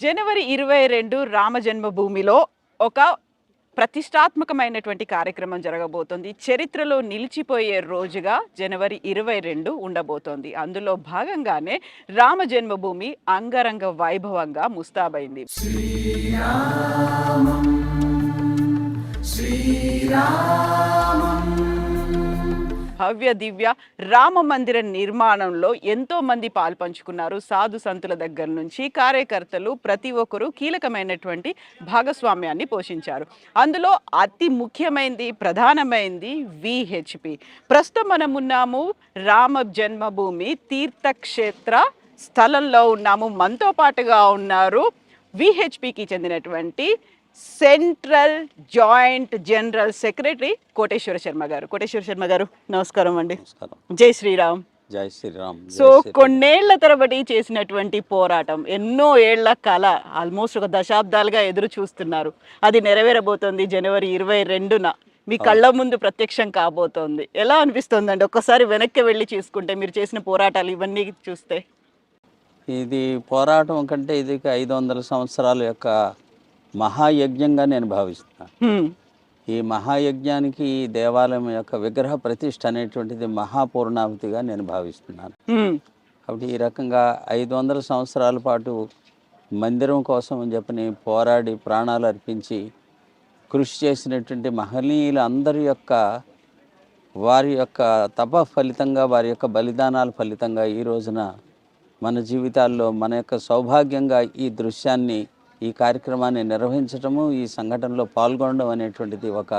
జనవరి 22 రామ జన్మభూమిలో ఒక ప్రతిష్టాత్మకమైనటువంటి కార్యక్రమం జరగబోతోంది. చరిత్రలో నిలిచిపోయే రోజుగా జనవరి 22 ఉండబోతోంది. అందులో భాగంగానే రామ జన్మభూమి అంగరంగ వైభవంగా ముస్తాబైంది. భవ్య దివ్య రామ మందిర నిర్మాణంలో ఎంతో మంది పాల్పంచుకున్నారు. సాధు సంతుల దగ్గర నుంచి కార్యకర్తలు ప్రతి ఒక్కరూ కీలకమైనటువంటి భాగస్వామ్యాన్ని పోషించారు. అందులో అతి ముఖ్యమైనది ప్రధానమైనది విహెచ్పి. ప్రస్తుతం మనం ఉన్నాము రామ జన్మభూమి తీర్థక్షేత్ర స్థలంలో ఉన్నాము. మనతో పాటుగా ఉన్నారు విహెచ్పికి చెందినటువంటి central joint general secretary Koteswara Sharma గారు. కోటేశ్వర శర్మ గారు నమస్కారం అండి. జై శ్రీరామ్. జై శ్రీరామ్. సో కొన్నేళ్ల తరబడి చేసినటువంటి పోరాటం, ఎన్నో ఏళ్ల కళ, ఆల్మోస్ట్ ఒక దశాబ్దాలుగా ఎదురు చూస్తున్నారు. అది నెరవేరబోతోంది జనవరి 22న మీ కళ్ళ ముందు ప్రత్యక్షం కాబోతోంది. ఎలా అనిపిస్తుందండి ఒక్కసారి వెనక్కి వెళ్ళి చూసుకుంటే, మీరు చేసిన పోరాటాలు ఇవన్నీ చూస్తే? ఇది పోరాటం కంటే ఇది 500 సంవత్సరాల యొక్క మహాయజ్ఞంగా నేను భావిస్తున్నాను. ఈ మహాయజ్ఞానికి ఈ దేవాలయం యొక్క విగ్రహ ప్రతిష్ఠ అనేటువంటిది మహాపూర్ణావతిగా నేను భావిస్తున్నాను. కాబట్టి ఈ రకంగా 500 సంవత్సరాల పాటు మందిరం కోసం అని చెప్పని పోరాడి ప్రాణాలు అర్పించి కృషి చేసినటువంటి మహనీయులు అందరి యొక్క వారి యొక్క తప ఫలితంగా, వారి యొక్క బలిదానాల ఫలితంగా ఈ రోజున మన జీవితాల్లో మన యొక్క సౌభాగ్యంగా ఈ దృశ్యాన్ని, ఈ కార్యక్రమాన్ని నిర్వహించటము, ఈ సంఘటనలో పాల్గొనడం అనేటువంటిది ఒక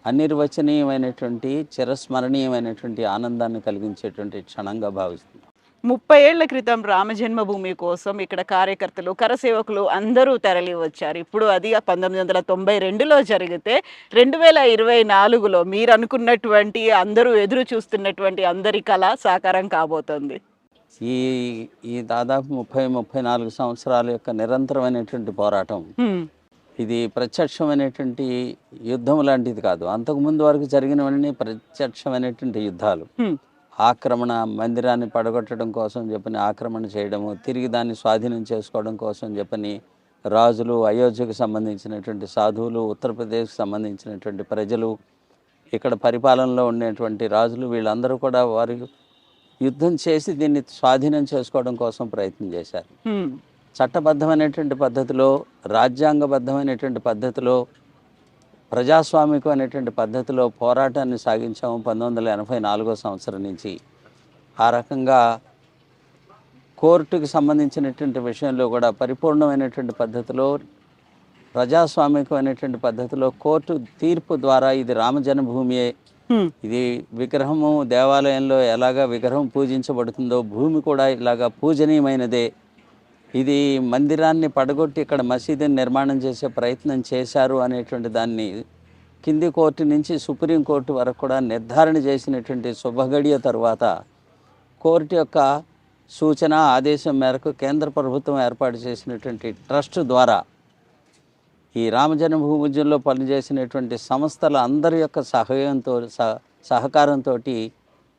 అనిర్వచనీయమైనటువంటి చిరస్మరణీయమైనటువంటి ఆనందాన్ని కలిగించేటువంటి క్షణంగా భావిస్తున్నాం. 30 ఏళ్ల క్రితం రామ జన్మభూమి కోసం ఇక్కడ కార్యకర్తలు, కరసేవకులు అందరూ తరలి వచ్చారు. ఇప్పుడు అది 1992లో జరిగితే 2024లో మీరు అనుకున్నటువంటి, అందరూ ఎదురు చూస్తున్నటువంటి అందరి కళ సాకారం కాబోతోంది. ఈ దాదాపు 30-34 సంవత్సరాల యొక్క నిరంతరమైనటువంటి పోరాటం ఇది ప్రత్యక్షమైనటువంటి యుద్ధం లాంటిది కాదు. అంతకుముందు వరకు జరిగినవన్నీ ప్రత్యక్షమైనటువంటి యుద్ధాలు. ఆక్రమణ, మందిరాన్ని పడగొట్టడం కోసం చెప్పని ఆక్రమణ చేయడము, తిరిగి దాన్ని స్వాధీనం చేసుకోవడం కోసం చెప్పని రాజులు, అయోధ్యకు సంబంధించినటువంటి సాధువులు, ఉత్తరప్రదేశ్కి సంబంధించినటువంటి ప్రజలు, ఇక్కడ పరిపాలనలో ఉండేటువంటి రాజులు, వీళ్ళందరూ కూడా వారి యుద్ధం చేసి దీన్ని స్వాధీనం చేసుకోవడం కోసం ప్రయత్నం చేశారు. చట్టబద్ధమైనటువంటి పద్ధతిలో, రాజ్యాంగబద్ధమైనటువంటి పద్ధతిలో, ప్రజాస్వామికమైనటువంటి పద్ధతిలో పోరాటాన్ని సాగించాము 1984 సంవత్సరం నుంచి. ఆ రకంగా కోర్టుకు సంబంధించినటువంటి విషయంలో కూడా పరిపూర్ణమైనటువంటి పద్ధతిలో, ప్రజాస్వామికమైనటువంటి పద్ధతిలో కోర్టు తీర్పు ద్వారా ఇది రామ జన్మభూమియే, ఇది విగ్రహము దేవాలయంలో ఎలాగా విగ్రహం పూజించబడుతుందో భూమి కూడా ఇలాగా పూజనీయమైనదే, ఇది మందిరాన్ని పడగొట్టి ఇక్కడ మసీదుని నిర్మాణం చేసే ప్రయత్నం చేశారు అనేటువంటి దాన్ని కింది కోర్టు నుంచి సుప్రీంకోర్టు వరకు కూడా నిర్ధారణ చేసినటువంటి శుభగడియ తరువాత కోర్టు యొక్క సూచన, ఆదేశం మేరకు కేంద్ర ప్రభుత్వం ఏర్పాటు చేసినటువంటి ట్రస్ట్ ద్వారా ఈ రామజన్మభూమి ఉద్యమంలో పనిచేసినటువంటి సంస్థల అందరి యొక్క సహకారంతో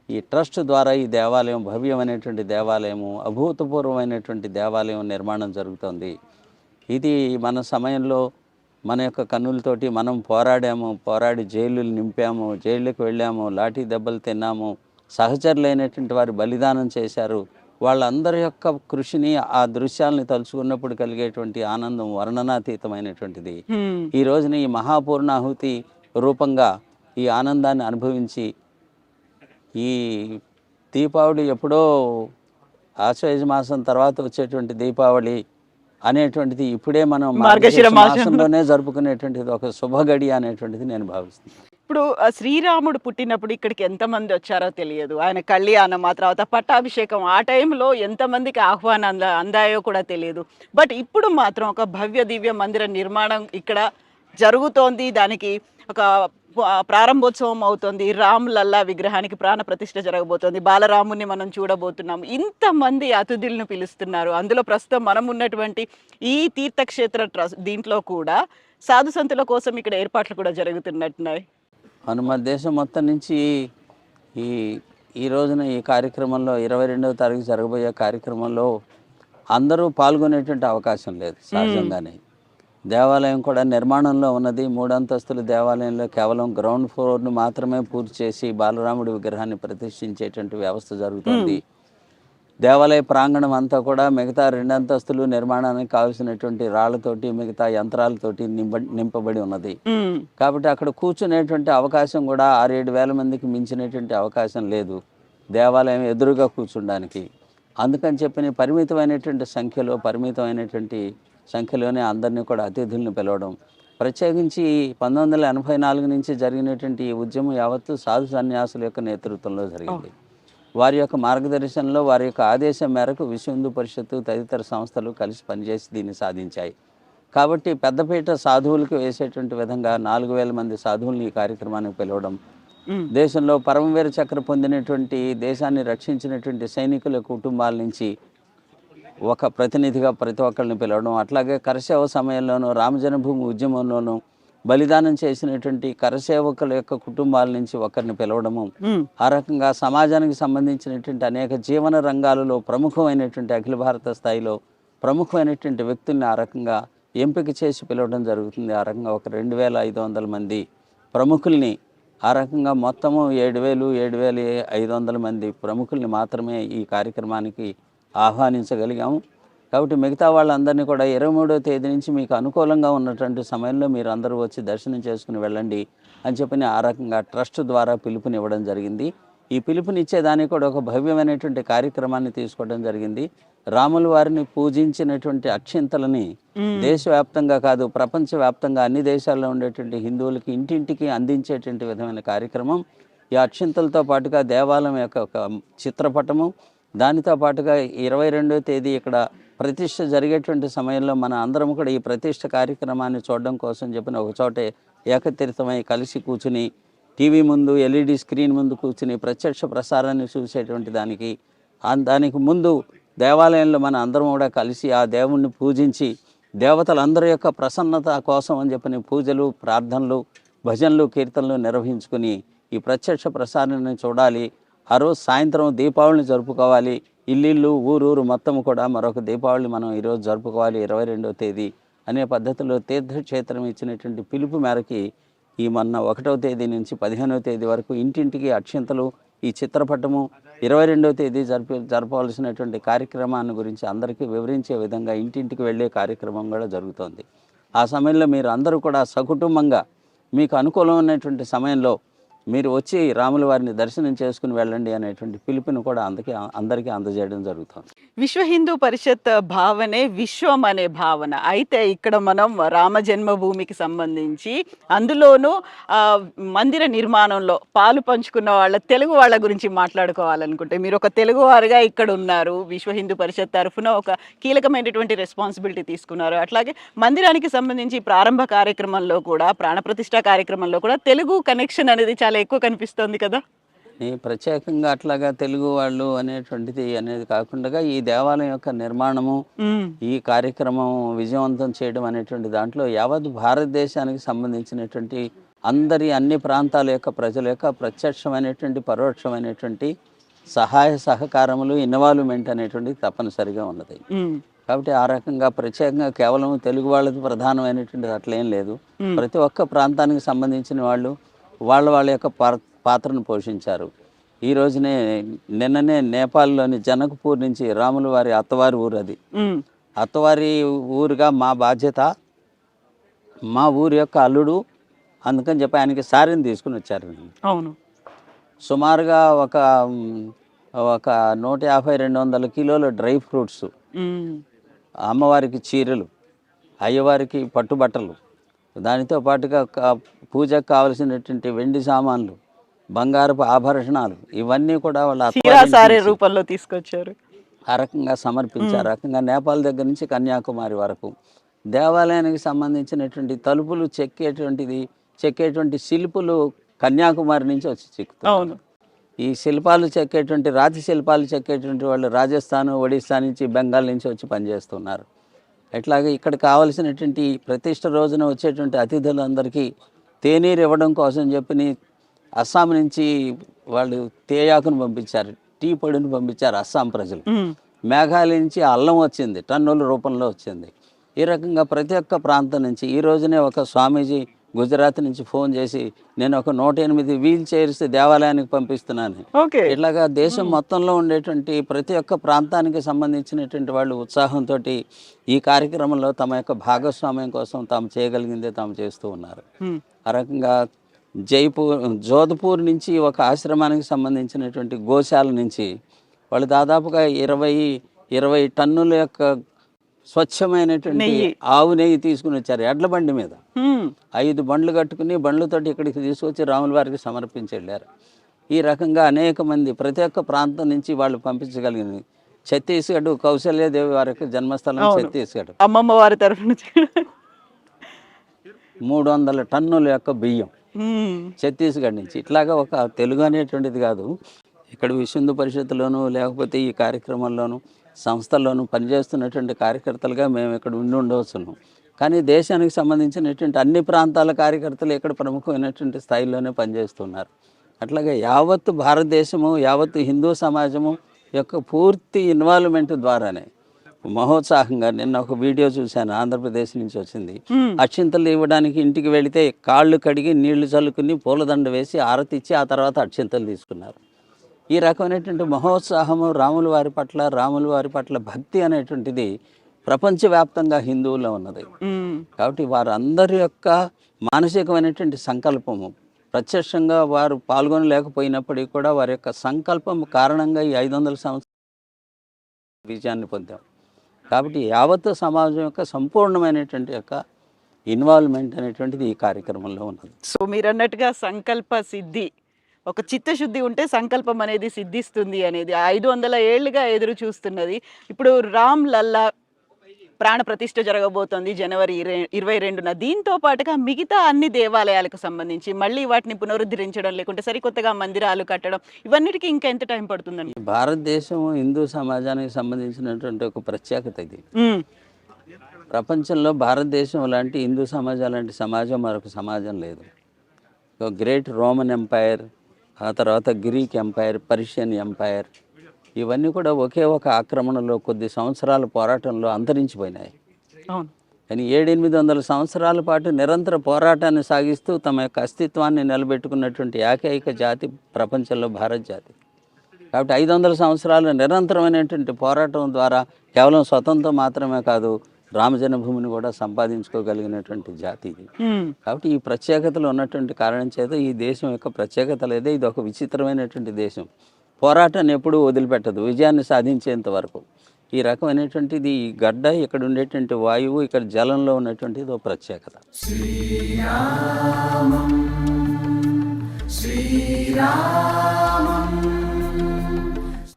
ఈ ట్రస్ట్ ద్వారా ఈ దేవాలయం, భవ్యమైనటువంటి దేవాలయము, అభూతపూర్వమైనటువంటి దేవాలయం నిర్మాణం జరుగుతుంది. ఇది మన సమయంలో మన యొక్క కన్నులతోటి మనం పోరాడి జైళ్ళు నింపాము, జైళ్ళకి వెళ్ళాము, లాఠీ దెబ్బలు తిన్నాము, సహచరులైనటువంటి వారు బలిదానం చేశారు. వాళ్ళందరి యొక్క కృషిని, ఆ దృశ్యాలని తలుచుకున్నప్పుడు కలిగేటువంటి ఆనందం వర్ణనాతీతమైనటువంటిది. ఈ రోజున ఈ మహాపూర్ణాహుతి రూపంగా ఈ ఆనందాన్ని అనుభవించి, ఈ దీపావళి ఎప్పుడో ఆశ్వయుజ మాసం తర్వాత వచ్చేటువంటి దీపావళి అనేటువంటిది ఇప్పుడే మనం మార్గశిర మాసంలోనే జరుపుకునేటువంటిది ఒక శుభగడి అనేటువంటిది నేను భావిస్తున్నాను. ఇప్పుడు శ్రీరాముడు పుట్టినప్పుడు ఇక్కడికి ఎంతమంది వచ్చారో తెలియదు. ఆయన కళ్యాణం, ఆ తర్వాత పట్టాభిషేకం, ఆ టైంలో ఎంతమందికి ఆహ్వానం అందాయో కూడా తెలియదు. బట్ ఇప్పుడు మాత్రం ఒక భవ్య దివ్య మందిర నిర్మాణం ఇక్కడ జరుగుతోంది. దానికి ఒక ప్రారంభోత్సవం అవుతుంది. రామ్ లల్లా విగ్రహానికి ప్రాణ ప్రతిష్ఠ జరగబోతోంది. బాలరాముని మనం చూడబోతున్నాం. ఇంతమంది అతిథులను పిలుస్తున్నారు. అందులో ప్రస్తుతం మనం ఉన్నటువంటి ఈ తీర్థక్షేత్ర ట్రస్ట్ దీంట్లో కూడా సాధు సంతుల కోసం ఇక్కడ ఏర్పాట్లు కూడా జరుగుతున్నట్టున్నాయి. మన దేశం మొత్తం నుంచి ఈ ఈ రోజున ఈ కార్యక్రమంలో 22వ తారీఖు జరగబోయే కార్యక్రమంలో అందరూ పాల్గొనేటువంటి అవకాశం లేదు సహజంగానే. దేవాలయం కూడా నిర్మాణంలో ఉన్నది. 3 అంతస్తుల దేవాలయంలో కేవలం గ్రౌండ్ ఫ్లోర్ను మాత్రమే పూర్తి చేసి బాలరాముడి విగ్రహాన్ని ప్రతిష్ఠించేటువంటి వ్యవస్థ జరుగుతుంది. దేవాలయ ప్రాంగణం అంతా కూడా మిగతా 2 అంతస్తులు నిర్మాణానికి కావాల్సినటువంటి రాళ్లతోటి మిగతా యంత్రాలతోటి నింపబడి ఉన్నది. కాబట్టి అక్కడ కూర్చునేటువంటి అవకాశం కూడా 6-7 వేల మందికి మించినటువంటి అవకాశం లేదు దేవాలయం ఎదురుగా కూర్చుండానికి. అందుకని చెప్పి పరిమితమైనటువంటి సంఖ్యలోనే అందరినీ కూడా అతిథులను పిలవడం. ప్రత్యేకించి 1984 నుంచి జరిగినటువంటి ఈ ఉద్యమం యావత్తు సాధు సన్యాసుల యొక్క నేతృత్వంలో జరిగింది. వారి యొక్క మార్గదర్శనంలో వారి యొక్క ఆదేశం మేరకు విశ్వ హిందూ పరిషత్తు తదితర సంస్థలు కలిసి పనిచేసి దీన్ని సాధించాయి. కాబట్టి పెద్దపీట సాధువులకు వేసేటువంటి విధంగా 4,000 మంది సాధువులను ఈ కార్యక్రమానికి పిలవడం, దేశంలో పరమవీర చక్ర పొందినటువంటి దేశాన్ని రక్షించినటువంటి సైనికుల కుటుంబాల నుంచి ఒక ప్రతినిధిగా ప్రతి ఒక్కరిని పిలవడం, అట్లాగే కరసేవ సమయంలోనూ రామజన్మభూమి ఉద్యమంలోనూ బలిదానం చేసినటువంటి కరసేవకుల యొక్క కుటుంబాల నుంచి ఒకరిని పిలవడము, ఆ రకంగా సమాజానికి సంబంధించినటువంటి అనేక జీవన రంగాలలో ప్రముఖమైనటువంటి అఖిల భారత స్థాయిలో ప్రముఖమైనటువంటి వ్యక్తుల్ని ఆ రకంగా ఎంపిక చేసి పిలవడం జరుగుతుంది. ఆ రకంగా ఒక 2,500 మంది ప్రముఖుల్ని, ఆ రకంగా మొత్తము 7,500 మంది ప్రముఖుల్ని మాత్రమే ఈ కార్యక్రమానికి ఆహ్వానించగలిగాము. కాబట్టి మిగతా వాళ్ళందరినీ కూడా 23వ తేదీ నుంచి మీకు అనుకూలంగా ఉన్నటువంటి సమయంలో మీరు అందరూ వచ్చి దర్శనం చేసుకుని వెళ్ళండి అని చెప్పి ఆ రకంగా ట్రస్ట్ ద్వారా పిలుపునివ్వడం జరిగింది. ఈ పిలుపునిచ్చేదానికి కూడా ఒక భవ్యమైనటువంటి కార్యక్రమాన్ని తీసుకోవడం జరిగింది. రాముల వారిని పూజించినటువంటి అక్షింతలని దేశవ్యాప్తంగా కాదు ప్రపంచవ్యాప్తంగా అన్ని దేశాల్లో ఉండేటువంటి హిందువులకి ఇంటింటికి అందించేటువంటి విధమైన కార్యక్రమం. ఈ అక్షింతలతో పాటుగా దేవాలయం యొక్క ఒక చిత్రపటము, దానితో పాటుగా 22వ తేదీ ఇక్కడ ప్రతిష్ఠ జరిగేటువంటి సమయంలో మన అందరం కూడా ఈ ప్రతిష్ఠ కార్యక్రమాన్ని చూడడం కోసం చెప్పిన ఒక చోటే ఏకతీర్థమై కలిసి కూర్చుని టీవీ ముందు ఎల్ఈడి స్క్రీన్ ముందు కూర్చుని ప్రత్యక్ష ప్రసారాన్ని చూసేటువంటి దానికి ముందు దేవాలయంలో మన అందరం కూడా కలిసి ఆ దేవుణ్ణి పూజించి దేవతలందరి యొక్క ప్రసన్నత కోసం అని చెప్పిన పూజలు, ప్రార్థనలు, భజనలు, కీర్తనలు నిర్వహించుకుని ఈ ప్రత్యక్ష ప్రసారాన్ని చూడాలి. ఆ రోజు సాయంత్రం దీపావళిని జరుపుకోవాలి. ఇల్లు ఊరూరు మొత్తం కూడా మరొక దీపావళి మనం ఈరోజు జరుపుకోవాలి 22వ తేదీ అనే పద్ధతిలో తీర్థక్షేత్రం ఇచ్చినటువంటి పిలుపు మేరకి ఈ మొన్న 1వ తేదీ నుంచి 15వ తేదీ వరకు ఇంటింటికి అక్షింతలు, ఈ చిత్రపటము, 22వ తేదీ జరపవలసినటువంటి కార్యక్రమాన్ని గురించి అందరికీ వివరించే విధంగా ఇంటింటికి వెళ్ళే కార్యక్రమం కూడా జరుగుతోంది. ఆ సమయంలో మీరు అందరూ కూడా సకుటుంబంగా మీకు అనుకూలమైనటువంటి సమయంలో మీరు వచ్చి రాముల వారిని దర్శనం చేసుకుని వెళ్ళండి అనేటువంటి పిలుపుని కూడా అందరికీ అందజేయడం జరుగుతుంది. విశ్వ హిందూ పరిషత్ భావనే విశ్వం అనే భావన. అయితే ఇక్కడ మనం రామ జన్మభూమికి సంబంధించి అందులోనూ మందిర నిర్మాణంలో పాలు పంచుకున్న తెలుగు వాళ్ళ గురించి మాట్లాడుకోవాలనుకుంటే మీరు ఒక తెలుగువారుగా ఇక్కడ ఉన్నారు. విశ్వ హిందూ పరిషత్ తరఫున ఒక కీలకమైనటువంటి రెస్పాన్సిబిలిటీ తీసుకున్నారు. అట్లాగే మందిరానికి సంబంధించి ప్రారంభ కార్యక్రమంలో కూడా, ప్రాణప్రతిష్ఠ కార్యక్రమంలో కూడా తెలుగు కనెక్షన్ అనేది చాలా ఎక్కువ కనిపిస్తుంది కదా. ప్రత్యేకంగా అట్లాగా తెలుగు వాళ్ళు అనేది కాకుండా ఈ దేవాలయం యొక్క నిర్మాణము, ఈ కార్యక్రమం విజయవంతం చేయడం అనేటువంటి దాంట్లో యావత్ భారతదేశానికి సంబంధించినటువంటి అన్ని ప్రాంతాల యొక్క ప్రజల యొక్క ప్రత్యక్షమైనటువంటి పరోక్షమైనటువంటి సహాయ సహకారములు, ఇన్వాల్వ్మెంట్ అనేటువంటిది తప్పనిసరిగా ఉన్నది. కాబట్టి ఆ రకంగా ప్రత్యేకంగా కేవలం తెలుగు వాళ్ళది ప్రధానమైనటువంటిది అట్లేం లేదు. ప్రతి ఒక్క ప్రాంతానికి సంబంధించిన వాళ్ళు వాళ్ళ యొక్క పాత్రను పోషించారు. ఈ రోజునే నిన్ననే నేపాల్లోని జనక్పూర్ నుంచి రాముల వారి అత్తవారి ఊరు అది. అత్తవారి ఊరుగా మా బాధ్యత, మా ఊరి యొక్క అల్లుడు, అందుకని చెప్పి ఆయనకి సారీని తీసుకుని వచ్చారు. అవును, సుమారుగా ఒక 150-200 కిలోల డ్రై ఫ్రూట్స్, అమ్మవారికి చీరలు, అయ్యవారికి పట్టుబట్టలు, దానితో పాటుగా పూజకు కావలసినటువంటి వెండి సామాన్లు, బంగారపు ఆభరణాలు, ఇవన్నీ కూడా వాళ్ళ రూపంలో తీసుకొచ్చారు. ఆ రకంగా సమర్పించారు. ఆ రకంగా నేపాల్ దగ్గర నుంచి కన్యాకుమారి వరకు దేవాలయానికి సంబంధించినటువంటి తలుపులు చెక్కేటువంటి శిల్పులు కన్యాకుమారి నుంచి వచ్చి చెక్కుతారు. ఈ శిల్పాలు చెక్కేటువంటి రాతి శిల్పాలు చెక్కేటువంటి వాళ్ళు రాజస్థాన్, ఒడిస్సా నుంచి, బెంగాల్ నుంచి వచ్చి పనిచేస్తున్నారు. ఎట్లాగే ఇక్కడ కావలసినటువంటి ప్రతిష్ట రోజున వచ్చేటువంటి అతిథులందరికీ తేనీరు ఇవ్వడం కోసం చెప్పి అస్సాం నుంచి వాళ్ళు తేయాకును పంపించారు, టీ పొడిని పంపించారు అస్సాం ప్రజలు. మేఘాలయ నుంచి అల్లం వచ్చింది, టన్నుల రూపంలో వచ్చింది. ఈ రకంగా ప్రతి ఒక్క ప్రాంతం నుంచి ఈ రోజునే ఒక స్వామీజీ గుజరాత్ నుంచి ఫోన్ చేసి నేను ఒక 108 వీల్ చైర్స్ దేవాలయానికి పంపిస్తున్నాను. ఓకే. ఇట్లాగా దేశం మొత్తంలో ఉండేటువంటి ప్రతి ఒక్క ప్రాంతానికి సంబంధించినటువంటి వాళ్ళు ఉత్సాహంతో ఈ కార్యక్రమంలో తమ యొక్క భాగస్వామ్యం కోసం తాము చేయగలిగిందే తాము చేస్తూ ఉన్నారు. ఆ రకంగా జోధ్పూర్ నుంచి ఒక ఆశ్రమానికి సంబంధించినటువంటి గోశాల నుంచి వాళ్ళు దాదాపుగా 20 టన్నుల యొక్క స్వచ్ఛమైనటువంటి ఆవు నెయ్యి తీసుకుని వచ్చారు ఎడ్ల బండి మీద. 5 బండ్లు కట్టుకుని బండ్లతోటి ఇక్కడికి తీసుకొచ్చి రాముల వారికి సమర్పించి వెళ్ళారు. ఈ రకంగా అనేక మంది ప్రతి ఒక్క ప్రాంతం నుంచి వాళ్ళు పంపించగలిగింది. ఛత్తీస్గఢ్ కౌశల్యాదేవి వారి యొక్క జన్మస్థలం ఛత్తీస్గఢ్, అమ్మమ్మ వారి తరఫు నుంచి 300 టన్నుల యొక్క బియ్యం ఛత్తీస్గఢ్ నుంచి. ఇట్లాగా ఒక తెలుగు అనేటువంటిది కాదు, ఇక్కడ విశ్వ హిందూ పరిషత్తులోను లేకపోతే ఈ కార్యక్రమంలోను సంస్థల్లోనూ పనిచేస్తున్నటువంటి కార్యకర్తలుగా మేము ఇక్కడ ఉండవచ్చును. కానీ దేశానికి సంబంధించినటువంటి అన్ని ప్రాంతాల కార్యకర్తలు ఇక్కడ ప్రముఖమైనటువంటి స్థాయిలోనే పనిచేస్తున్నారు. అట్లాగే యావత్తు భారతదేశము, యావత్తు హిందూ సమాజము యొక్క పూర్తి ఇన్వాల్వ్మెంట్ ద్వారానే మహోత్సాహంగా, నిన్న ఒక వీడియో చూశాను, ఆంధ్రప్రదేశ్ నుంచి వచ్చింది. అక్షింతలు ఇవ్వడానికి ఇంటికి వెళితే కాళ్ళు కడిగి నీళ్లు చల్లుకుని పూలదండ వేసి ఆరతి ఇచ్చి ఆ తర్వాత అక్షింతలు తీసుకున్నారు. ఈ రకమైనటువంటి మహోత్సాహము రాముల వారి పట్ల భక్తి అనేటువంటిది ప్రపంచవ్యాప్తంగా హిందువుల్లో ఉన్నది. కాబట్టి వారందరి యొక్క మానసికమైనటువంటి సంకల్పము, ప్రత్యక్షంగా వారు పాల్గొనలేకపోయినప్పటికీ కూడా వారి యొక్క సంకల్పం కారణంగా ఈ 500 సంవత్సరాల విజయాన్ని పొందాం. కాబట్టి యావత్తు సమాజం యొక్క సంపూర్ణమైనటువంటి యొక్క ఇన్వాల్వ్మెంట్ అనేటువంటిది ఈ కార్యక్రమంలో ఉన్నది. సో మీరు అన్నట్టుగా సంకల్ప సిద్ధి, ఒక చిత్తశుద్ధి ఉంటే సంకల్పం అనేది సిద్ధిస్తుంది అనేది 500 ఏళ్లుగా ఎదురు చూస్తున్నది. ఇప్పుడు రామ్ లల్లా ప్రాణ ప్రతిష్ఠ జరగబోతోంది జనవరి 22న. దీంతో పాటుగా మిగతా అన్ని దేవాలయాలకు సంబంధించి మళ్ళీ వాటిని పునరుద్ధరించడం, లేకుంటే సరికొత్తగా మందిరాలు కట్టడం, ఇవన్నిటికీ ఇంకా ఎంత టైం పడుతుందండి? భారతదేశం హిందూ సమాజానికి సంబంధించినటువంటి ఒక ప్రత్యేకత ఇది. ప్రపంచంలో భారతదేశం లాంటి హిందూ సమాజం లాంటి సమాజం మరొక సమాజం లేదు. గ్రేట్ రోమన్ ఎంపైర్, ఆ తర్వాత గ్రీక్ ఎంపైర్, పర్షియన్ ఎంపైర్, ఇవన్నీ కూడా ఒకే ఒక ఆక్రమణలో కొద్ది సంవత్సరాల పోరాటంలో అంతరించిపోయినాయి. కానీ 700-800 సంవత్సరాల పాటు నిరంతర పోరాటాన్ని సాగిస్తూ తమ యొక్క అస్తిత్వాన్ని నిలబెట్టుకున్నటువంటి ఏకైక జాతి ప్రపంచంలో భారత జాతి. కాబట్టి 500 సంవత్సరాలు నిరంతరమైనటువంటి పోరాటం ద్వారా కేవలం స్వతంత్రం మాత్రమే కాదు, రామజన్మభూమిని కూడా సంపాదించుకోగలిగినటువంటి జాతి ఇది. కాబట్టి ఈ ప్రత్యేకతలు ఉన్నటువంటి కారణం చేత ఈ దేశం యొక్క ప్రత్యేకత లేదే, ఇది ఒక విచిత్రమైనటువంటి దేశం. పోరాటాన్ని ఎప్పుడూ వదిలిపెట్టదు విజయాన్ని సాధించేంత వరకు. ఈ రకమైనటువంటిది ఈ గడ్డ, ఇక్కడ ఉండేటువంటి వాయువు, ఇక్కడ జలంలో ఉన్నటువంటిది ఒక ప్రత్యేకత.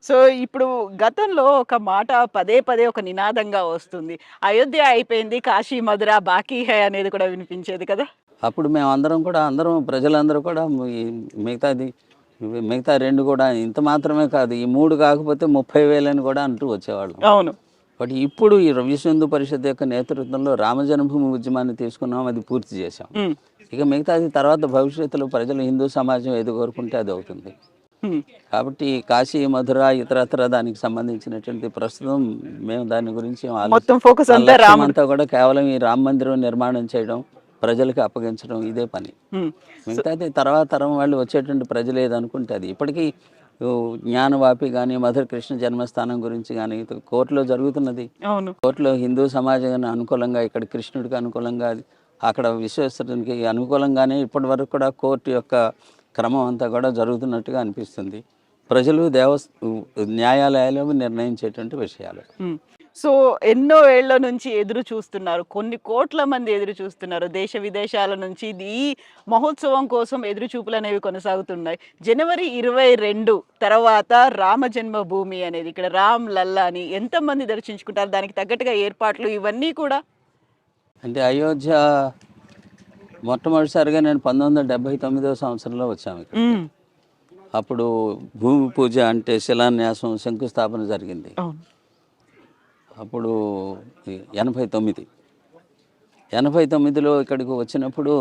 సో ఇప్పుడు గతంలో ఒక మాట పదే పదే ఒక నినాదంగా వస్తుంది, అయోధ్య అయిపోయింది, కాశీ మధుర బాకీ హై అనేది కూడా వినిపించేది కదా. అప్పుడు మేము అందరం ప్రజలందరూ కూడా మిగతా 2 కూడా ఇంత మాత్రమే కాదు, ఈ 3 కాకపోతే 30,000 అని కూడా అంటూ వచ్చేవాళ్ళం. అవును. బట్ ఇప్పుడు ఈ విశ్వ హిందూ పరిషత్ యొక్క నేతృత్వంలో రామజన్మభూమి ఉద్యమాన్ని తీసుకున్నాం, అది పూర్తి చేశాం. ఇక మిగతాది తర్వాత భవిష్యత్తులో ప్రజలు హిందూ సమాజం ఏది కోరుకుంటే అది అవుతుంది. కాబట్టి కాశీ మధుర ఇతరత్ర దానికి సంబంధించినటువంటి ప్రస్తుతం మేము దాని గురించి మొత్తం ఫోకస్ అంతా కూడా కేవలం ఈ రామ మందిరం నిర్మాణం చేయడం, ప్రజలకు అప్పగించడం, ఇదే పని. మిగతాది తర్వాత తరం వాళ్ళు వచ్చేటువంటి ప్రజలు ఏదనుకుంటే అది. ఇప్పటికీ జ్ఞానవాపి కానీ మధుర కృష్ణ జన్మస్థానం గురించి కానీ కోర్టులో జరుగుతున్నది. కోర్టులో హిందూ సమాజానికి అనుకూలంగా, ఇక్కడ కృష్ణుడికి అనుకూలంగా, అక్కడ విశ్వేశ్వరునికి అనుకూలంగానే ఇప్పటి వరకు కూడా కోర్టు యొక్క క్రమం అంతా కూడా జరుగుతున్నట్టుగా అనిపిస్తుంది. ప్రజలు న్యాయాలయాలు నిర్ణయించేటువంటి విషయాలు. సో ఎన్నో ఏళ్ల నుంచి ఎదురు చూస్తున్నారు, కొన్ని కోట్ల మంది ఎదురు చూస్తున్నారు, దేశ విదేశాల నుంచి ఈ మహోత్సవం కోసం ఎదురు చూపులు అనేవి కొనసాగుతున్నాయి. జనవరి 22 తర్వాత రామ జన్మభూమి అనేది, ఇక్కడ రామ్ లల్లాని ఎంతమంది దర్శించుకుంటారు, దానికి తగ్గట్టుగా ఏర్పాట్లు ఇవన్నీ కూడా. అంటే అయోధ్య మొట్టమొదటిసారిగా నేను 1979వ సంవత్సరంలో వచ్చాము ఇక్కడ. అప్పుడు భూమి పూజ అంటే శిలాన్యాసం, శంకుస్థాపన జరిగింది. అప్పుడు 89లో ఇక్కడికి వచ్చినప్పుడు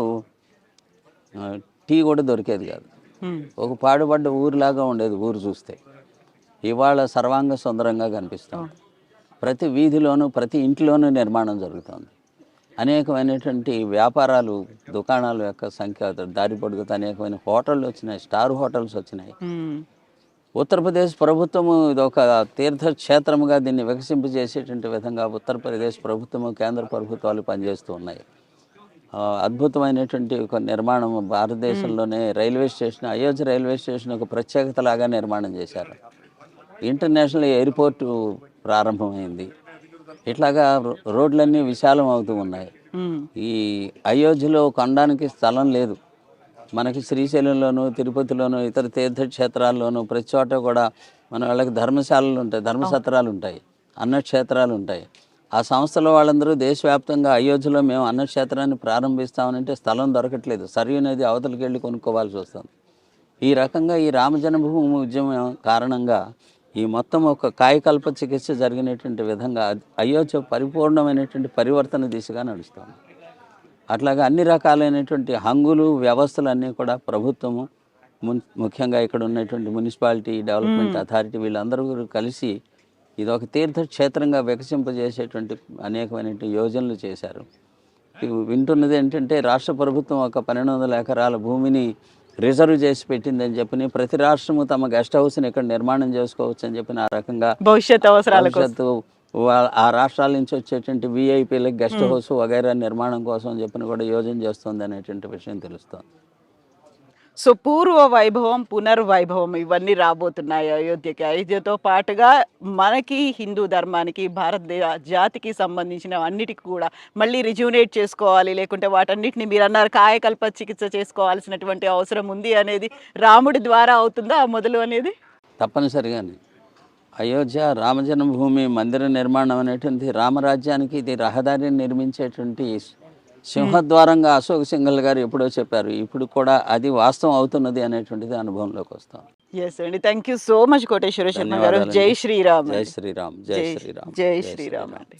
టీ కూడా దొరికేది కాదు. ఒక పాడుపడ్డ ఊరిలాగా ఉండేది ఊరు చూస్తే. ఇవాళ సర్వాంగ సుందరంగా కనిపిస్తుంది. ప్రతి వీధిలోనూ ప్రతి ఇంట్లోనూ నిర్మాణం జరుగుతుంది. అనేకమైనటువంటి వ్యాపారాలు, దుకాణాల యొక్క సంఖ్య దారి పొడుగుతూ అనేకమైన హోటళ్ళు వచ్చినాయి, స్టార్ హోటల్స్ వచ్చినాయి. ఉత్తరప్రదేశ్ ప్రభుత్వము ఇది ఒక తీర్థక్షేత్రముగా దీన్ని వికసింపజేసేటువంటి విధంగా ఉత్తరప్రదేశ్ ప్రభుత్వము, కేంద్ర ప్రభుత్వాలు పనిచేస్తూ ఉన్నాయి. అద్భుతమైనటువంటి ఒక నిర్మాణం భారతదేశంలోనే railway station, Ayodhya railway station ఒక ప్రత్యేకతలాగా నిర్మాణం చేశారు. ఇంటర్నేషనల్ ఎయిర్పోర్టు ప్రారంభమైంది. ఇట్లాగా రోడ్లన్నీ విశాలం అవుతూ ఉన్నాయి. ఈ అయోధ్యలో కొనడానికి స్థలం లేదు. మనకి శ్రీశైలంలోను, తిరుపతిలోను, ఇతర తీర్థక్షేత్రాల్లోనూ ప్రతి చోట కూడా మన వాళ్ళకి ధర్మశాలలు ఉంటాయి, ధర్మసత్రాలు ఉంటాయి, అన్నక్షేత్రాలు ఉంటాయి. ఆ సంస్థలో వాళ్ళందరూ దేశవ్యాప్తంగా అయోధ్యలో మేము అన్నక్షేత్రాన్ని ప్రారంభిస్తామనంటే స్థలం దొరకట్లేదు. సరియు నది అవతలికి వెళ్ళి కొనుక్కోవాల్సి వస్తుంది. ఈ రకంగా ఈ రామజన్మభూమి ఉద్యమం కారణంగా ఈ మొత్తం ఒక కాయకల్ప చికిత్స జరిగినటువంటి విధంగా అయోధ్య పరిపూర్ణమైనటువంటి పరివర్తన దిశగా నడుస్తుంది. అట్లాగా అన్ని రకాలైనటువంటి హంగులు, వ్యవస్థలు అన్నీ కూడా ప్రభుత్వము, ముఖ్యంగా ఇక్కడ ఉన్నటువంటి మున్సిపాలిటీ డెవలప్మెంట్ అథారిటీ వీళ్ళందరూ కలిసి ఇది ఒక తీర్థక్షేత్రంగా వికసింపజేసేటువంటి అనేకమైనటువంటి యోజనలు చేశారు. వింటున్నది ఏంటంటే రాష్ట్ర ప్రభుత్వం ఒక 1200 ఎకరాల భూమిని రిజర్వ్ చేసి పెట్టిందని చెప్పి ప్రతి రాష్ట్రము తమ గెస్ట్ హౌస్ని ఇక్కడ నిర్మాణం చేసుకోవచ్చు అని చెప్పి ఆ రకంగా భవిష్యత్తు ఆ రాష్ట్రాల నుంచి వచ్చేటువంటి విఐపీలకు గెస్ట్ హౌస్ వగైరా నిర్మాణం కోసం అని చెప్పి కూడా యోజన చేస్తుంది అనేటువంటి విషయం తెలుస్తుంది. సో పూర్వ వైభవం, పునర్వైభవం ఇవన్నీ రాబోతున్నాయి అయోధ్యకి. అయోధ్యతో పాటుగా మనకి హిందూ ధర్మానికి, భారతదేశ జాతికి సంబంధించిన అన్నిటికీ కూడా మళ్ళీ రిజ్యూనేట్ చేసుకోవాలి, లేకుంటే వాటన్నిటిని మీరు అన్నారు కాయకల్ప చికిత్స చేసుకోవాల్సినటువంటి అవసరం ఉంది అనేది రాముడి ద్వారా అవుతుందా మొదలు అనేది? తప్పనిసరిగానే అయోధ్య రామజన్మభూమి మందిర నిర్మాణం అనేటువంటి రామరాజ్యానికి ఇది రహదారిని నిర్మించేటువంటి సింహద్వారంగా అశోక్ సింఘల్ గారు ఎప్పుడో చెప్పారు. ఇప్పుడు కూడా అది వాస్తవం అవుతున్నది అనేటువంటిది అనుభవంలోకి వస్తాం. ఎస్ అండి, thank you so much Koteswara Sharma గారు. జై శ్రీరామ్. జై శ్రీరామ్. జై శ్రీరామ్. జై శ్రీరామ్ అండి.